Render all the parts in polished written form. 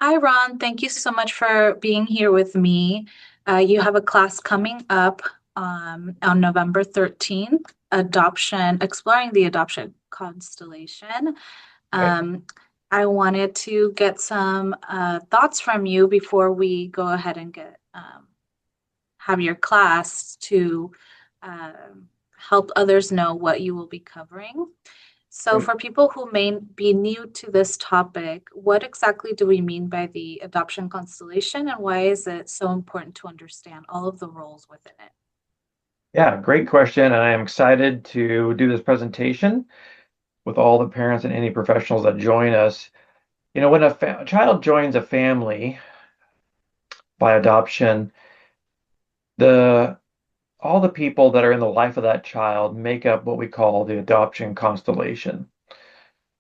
Hi, Ron. Thank you so much for being here with me. You have a class coming up on November 13th, exploring the adoption constellation. Right. Um, I wanted to get some thoughts from you before we go ahead and have your class to help others know what you will be covering. So, Great. for people who may be new to this topic, what exactly do we mean by the adoption constellation, and why is it so important to understand all of the roles within it? Yeah, great question. And I am excited to do this presentation with all the parents and any professionals that join us. When a child joins a family by adoption, the all the people that are in the life of that child make up what we call the adoption constellation.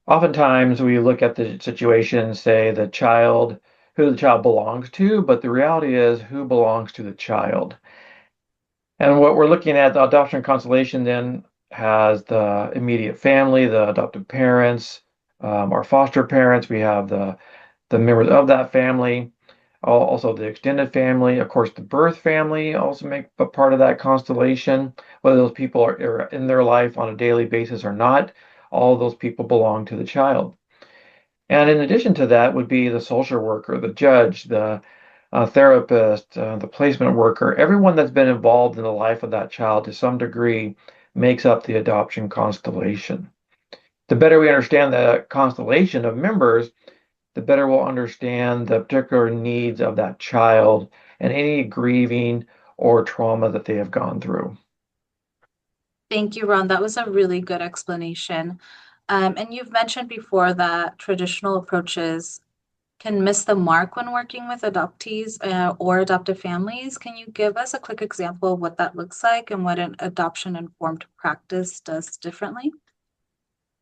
Oftentimes we look at the situation and say who the child belongs to, but the reality is who belongs to the child. And what we're looking at, the adoption constellation then has the immediate family, the adoptive parents, our foster parents. We have the members of that family, also the extended family. Of course, the birth family also make a part of that constellation. Whether those people are in their life on a daily basis or not, all of those people belong to the child. And in addition to that would be the social worker, the judge, the therapist, the placement worker, everyone that's been involved in the life of that child to some degree makes up the adoption constellation. The better we understand the constellation of members, the better we'll understand the particular needs of that child and any grieving or trauma that they have gone through. Thank you, Ron. That was a really good explanation. And you've mentioned before that traditional approaches can miss the mark when working with adoptees or adoptive families. Can you give us a quick example of what that looks like and what an adoption informed practice does differently?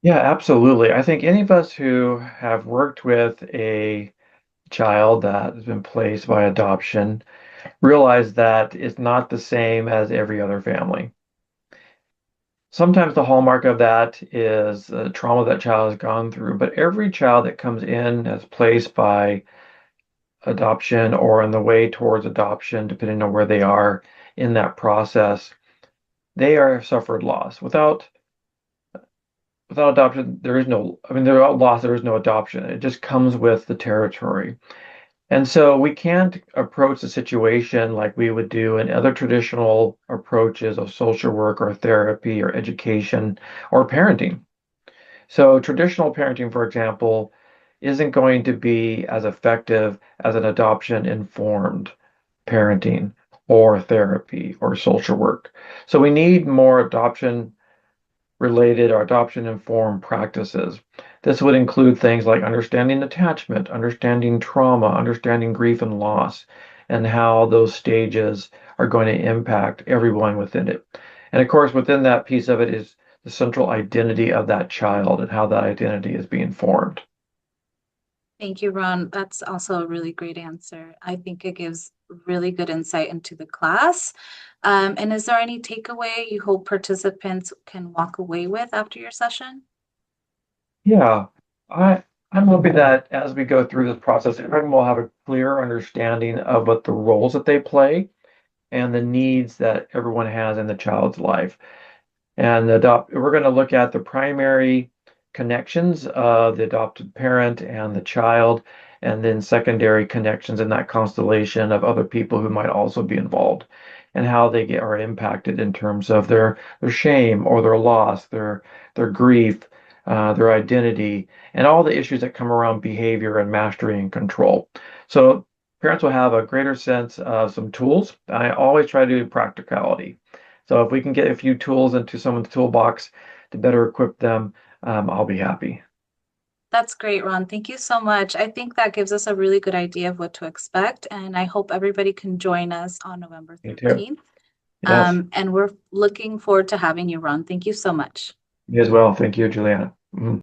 Yeah, absolutely. I think any of us who have worked with a child that has been placed by adoption realize that it's not the same as every other family. Sometimes the hallmark of that is the trauma that child has gone through, but every child that comes in as placed by adoption or on the way towards adoption, depending on where they are in that process, they are suffered loss. Without adoption, there is no, I mean, without loss, there is no adoption. It just comes with the territory. And so we can't approach the situation like we would do in other traditional approaches of social work or therapy or education or parenting. So traditional parenting, for example, isn't going to be as effective as an adoption informed parenting or therapy or social work. So we need more adoption related or adoption informed practices. This would include things like understanding attachment, understanding trauma, understanding grief and loss, and how those stages are going to impact everyone within it. And of course, within that piece of it is the central identity of that child and how that identity is being formed. Thank you, Ron. That's also a really great answer. I think it gives really good insight into the class. And is there any takeaway you hope participants can walk away with after your session? Yeah, I'm hoping that as we go through this process, everyone will have a clear understanding of what the roles that they play and the needs that everyone has in the child's life. And we're going to look at the primary connections of the adopted parent and the child, and then secondary connections in that constellation of other people who might also be involved, and how are impacted in terms of their shame or their loss, their grief, their identity, and all the issues that come around behavior and mastery and control. So parents will have a greater sense of some tools. I always try to do practicality. So if we can get a few tools into someone's toolbox to better equip them, I'll be happy. That's great, Ron. Thank you so much. I think that gives us a really good idea of what to expect, and I hope everybody can join us on November Me too. 13th. Yes. And we're looking forward to having you, Ron. Thank you so much. Me as well. Thank you, Juliana. Mhm.